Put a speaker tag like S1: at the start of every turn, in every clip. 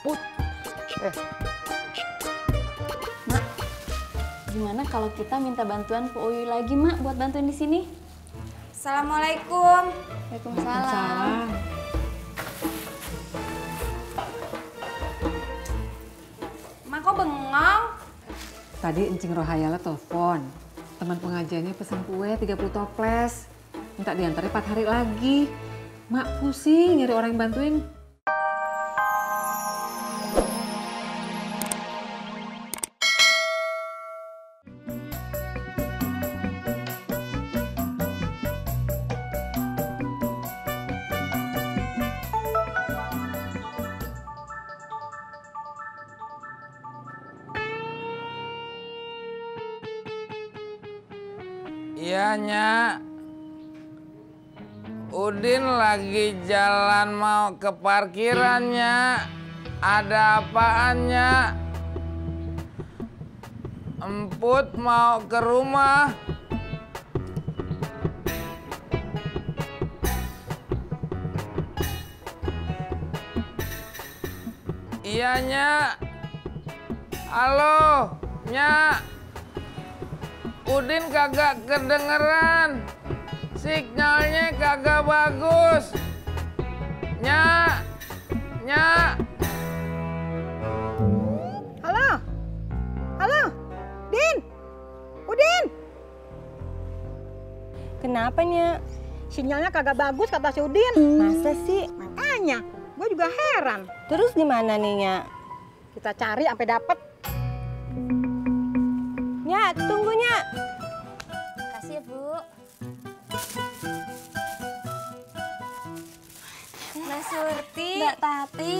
S1: Put. Mak, gimana kalau kita minta bantuan Bu Uyu lagi, Mak, buat bantuin di sini?
S2: Assalamualaikum.
S1: Waalaikumsalam.
S2: Mak kok bengong?
S3: Tadi Encing Rohayala telepon. Teman pengajiannya pesen kue 30 toples. Minta diantarnya 4 hari lagi. Mak pusing nyari orang yang bantuin.
S4: Iya, Nyak. Udin lagi jalan mau ke parkirannya. Ada apaannya? Emput mau ke rumah. Iya, Nyak. Halo, Nyak. Udin kagak kedengeran, signalnya kagak bagus. Nyak, Nyak.
S5: Halo, halo, Din, Udin.
S6: Kenapa, Nya?
S5: Sinyalnya kagak bagus kata si Udin.
S6: Masa sih?
S5: Makanya, gue juga heran.
S6: Terus di mana nih, Nya?
S5: Kita cari sampai dapet.
S6: Nya, tunggu, Nya.
S2: Makasih ya, Bu. Mbak Surti.
S1: Mbak Tati,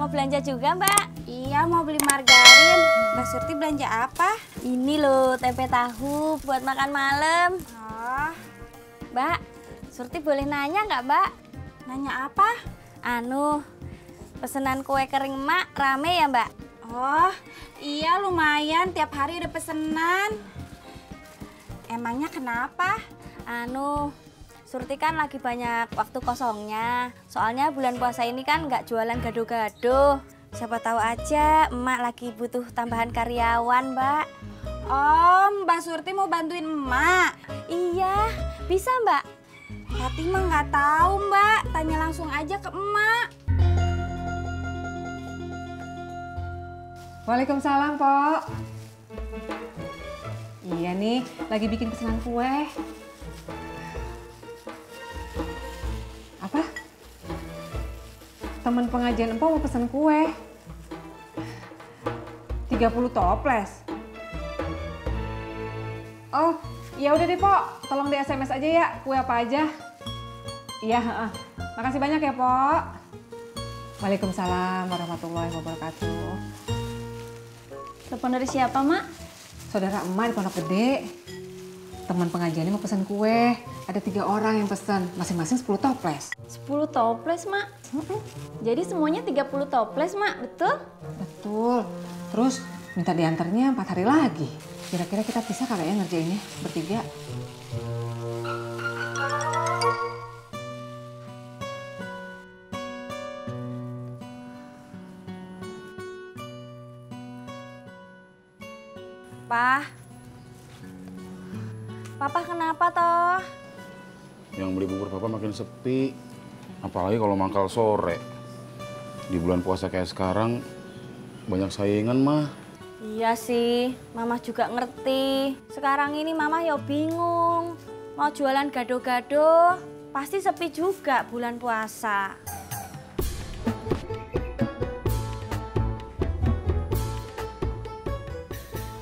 S1: mau belanja juga, Mbak?
S2: Iya, mau beli margarin. Mbak Surti belanja apa?
S1: Ini loh, tempe tahu buat makan malam.
S2: Oh,
S1: Mbak, Surti boleh nanya nggak, Mbak?
S2: nanya apa?
S1: Anu, pesanan kue kering Mak rame ya, Mbak?
S2: Oh, iya lumayan. Tiap hari ada pesenan. Emangnya kenapa?
S1: Anu, Surti kan lagi banyak waktu kosongnya. Soalnya bulan puasa ini kan nggak jualan gado-gado. Siapa tahu aja emak lagi butuh tambahan karyawan, Mbak.
S2: Oh, Mbak Surti mau bantuin emak.
S1: Iya, bisa, Mbak.
S2: Tati mah nggak tahu, Mbak. Tanya langsung aja ke emak.
S3: Waalaikumsalam, Pok. Iya nih, lagi bikin pesanan kue. Apa? Teman pengajian Empok mau pesan kue. 30 toples. Oh, ya udah deh, Pok. Tolong di SMS aja ya, kue apa aja. Iya, makasih banyak ya, Pok. Waalaikumsalam warahmatullahi wabarakatuh.
S1: Telepon dari siapa, Mak?
S3: Saudara emak di Pondok Gede. Teman pengajiannya mau pesan kue. Ada 3 orang yang pesan, masing-masing 10 toples.
S1: 10 toples, Mak. Jadi semuanya 30 toples, Mak. Betul?
S3: Betul. Terus minta diantarnya 4 hari lagi. Kira-kira kita bisa kagak ya ngerjainnya bertiga?
S1: Papa kenapa toh?
S7: Yang beli bubur papa makin sepi. Apalagi kalau mangkal sore. Di bulan puasa kayak sekarang banyak saingan mah.
S1: Iya sih, Mama juga ngerti. Sekarang ini Mama ya bingung. Mau jualan gado-gado, pasti sepi juga bulan puasa.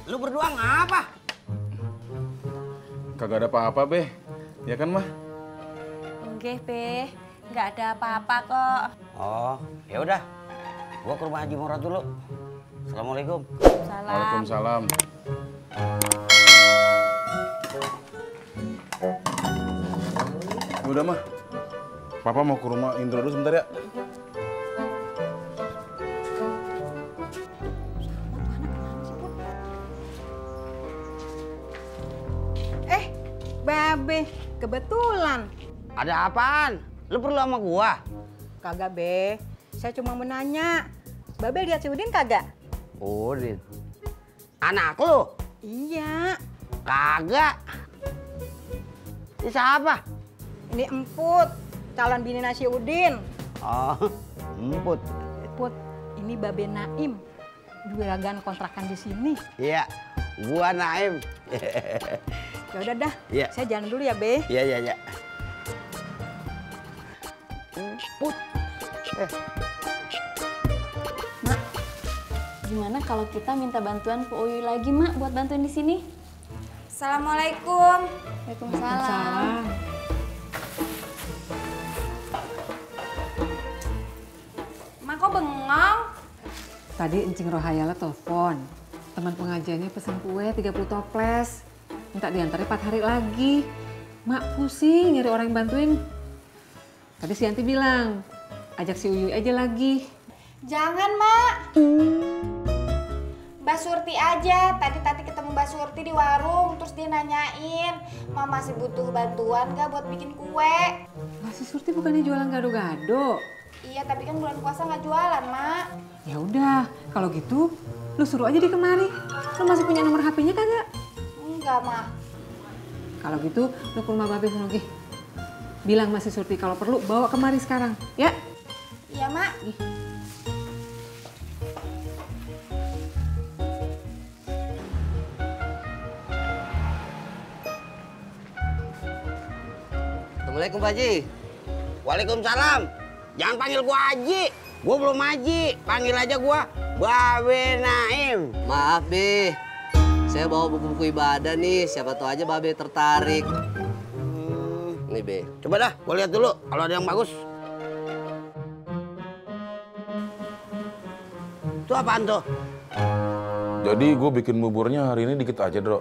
S8: Lu berdua ngapa?
S7: Kagak ada apa-apa, Be. Ya kan, Mah?
S1: Enggak, Be. Nggak ada apa-apa kok.
S8: Oh, ya udah. Gua ke rumah Haji Murad dulu. Assalamualaikum.
S1: Salam.
S7: Waalaikumsalam. Udah, Mah. Papa mau ke rumah Indro dulu sebentar ya.
S5: Babe, kebetulan.
S8: Ada apaan? Lu perlu sama gua?
S5: Kagak, Be. Saya cuma menanya. Babe lihat si Udin kagak?
S8: Udin. Anak lu?
S5: Iya.
S8: Kagak. Ini siapa?
S5: Ini Emput, calon bini si Udin.
S8: Oh, Emput.
S5: Emput, ini Babe Naim, juragan kontrakan di sini.
S8: Iya, gua Naim.
S5: Ya udah dah,
S8: Iya.
S5: saya jalan dulu ya, Be.
S8: Iya. Emput.
S1: Gimana kalau kita minta bantuan Pak Uyu lagi, Mak, buat bantuin di sini?
S2: Assalamualaikum.
S1: Waalaikumsalam.
S2: Mak kok bengong?
S3: Tadi Encing Rohayala telepon. Teman pengajiannya pesen kue 30 toples. Minta diantarin 4 hari lagi. Mak pusing nyari orang yang bantuin. Tadi si Yanti bilang, ajak si Uyu aja lagi.
S2: Jangan, Mak. Mbak Surti aja. Tadi ketemu Mbak Surti di warung, terus dia nanyain, "Ma masih butuh bantuan gak buat bikin kue?"
S3: Lah si Surti bukannya jualan gado-gado.
S2: Iya, tapi kan bulan puasa nggak jualan, Mak.
S3: Ya udah, kalau gitu lu suruh aja dia kemari. Lu masih punya nomor HP-nya kagak?
S2: Enggak, Mak.
S3: Kalau gitu lu ke rumah Babe Sunogi. Bilang sama si Surti kalau perlu bawa kemari sekarang, ya?
S2: Iya, Mak.
S8: Assalamualaikum Pak Haji. Waalaikumsalam. Jangan panggil gua Haji. Gua belum haji. Panggil aja gua Babe Naim.
S9: Maaf, Be. Saya bawa buku-buku ibadah nih. Siapa tahu aja Babe tertarik. Nih, Be.
S8: Coba dah, gua lihat dulu kalau ada yang bagus. Itu apaan tuh?
S7: Jadi gue bikin buburnya hari ini dikit aja, Dro.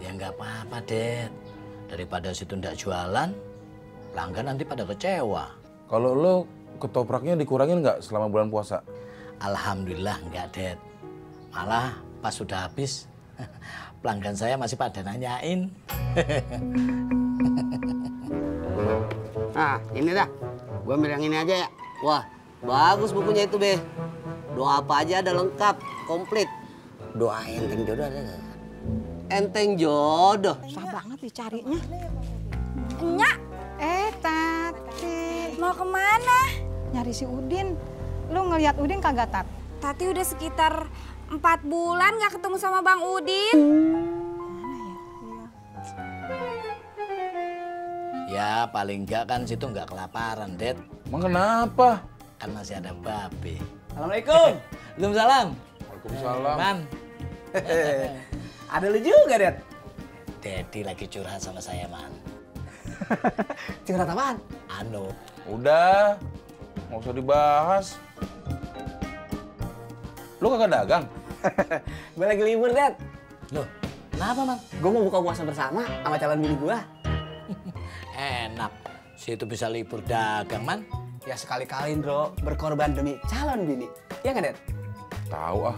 S10: Ya nggak apa-apa, Det. Daripada situ ndak jualan, pelanggan nanti pada kecewa.
S7: Kalau lo ketopraknya dikurangin nggak selama bulan puasa?
S10: Alhamdulillah nggak, Det. Malah pas sudah habis, pelanggan saya masih pada nanyain.
S8: Nah, ini dah. Gua ambil yang ini aja ya.
S9: Wah, bagus bukunya itu, Be. Doa apa aja ada lengkap, komplit.
S8: Doa enteng jodoh ada nggak?
S9: Enteng jodoh.
S5: Susah banget dicarinya.
S2: Nyak,
S5: Tati.
S2: mau kemana?
S5: Nyari si Udin. Lu ngeliat Udin kagak, Tat?
S2: Tati udah sekitar 4 bulan nggak ketemu sama Bang Udin.
S10: Ya paling nggak kan situ nggak kelaparan, Det.
S7: Emang kenapa?
S10: Kan masih ada Babe. Assalamualaikum. Waalaikumsalam.
S7: Waalaikumsalam.
S10: Man.
S9: Ada lu juga, Det.
S10: Dedi lagi curhat sama saya, Man.
S9: Curhat apaan?
S10: Anu,
S7: Udah, nggak usah dibahas. Lo kagak dagang?
S9: Gue lagi libur, Det.
S10: loh, kenapa, Man?
S9: Gue mau buka puasa bersama sama calon bini gue.
S10: Enak, situ bisa libur dagang, Man.
S9: Ya sekali-kali, Bro. Berkorban demi calon bini. Iya nggak, Det?
S7: Tahu ah.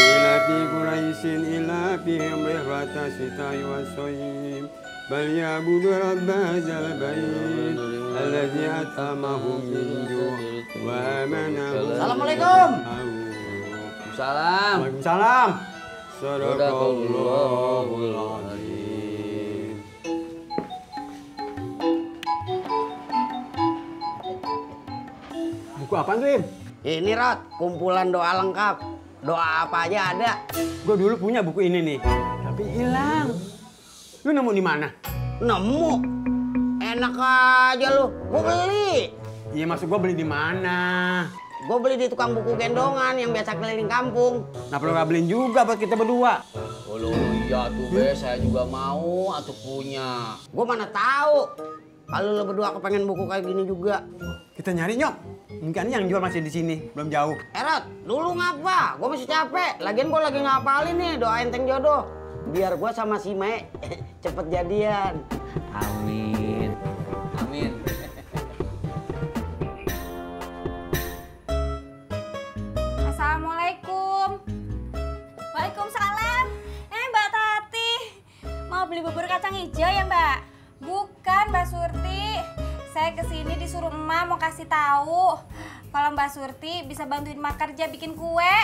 S11: لإلاف قريش إلافهم رحلة الشتاء والصيف فليعبدوا رب هذا البيت الذي أطعمهم من جوع وآمنهم.
S9: Assalamualaikum.
S11: Salam. Waalaikumsalam. Sadaqallahul azim. Buku apaan tuh, Im?
S8: Ini Rod, kumpulan doa lengkap. Doa apa aja ada.
S11: Gue dulu punya buku ini nih, tapi hilang. Lu nemu di mana?
S8: Nemu. Enak aja lu. Gue beli.
S11: Iya, maksud gue beli di mana?
S8: Gue beli di tukang buku gendongan yang biasa keliling kampung.
S11: Nah, perlu nggak beliin juga buat kita berdua?
S9: Oh iya tuh, Be. Saya juga mau atau punya.
S8: Gue mana tahu. Kalau lu berdua kepengen buku kayak gini juga.
S11: Kita nyari, Nyok. Mungkin yang jual masih di sini, belum jauh.
S8: Rod, dulu ngapa? Gue masih capek. Lagian gue lagi ngapalin nih doa enteng jodoh. Biar gue sama si Mae cepet jadian.
S9: Amin. Amin.
S2: Assalamualaikum. Waalaikumsalam. Mbak Tati. Mau
S1: beli bubur kacang hijau ya, Mbak?
S2: Bukan, Mbak Surti. Saya kesini disuruh emak mau kasih tahu kalau Mbak Surti bisa bantuin mak kerja bikin kue.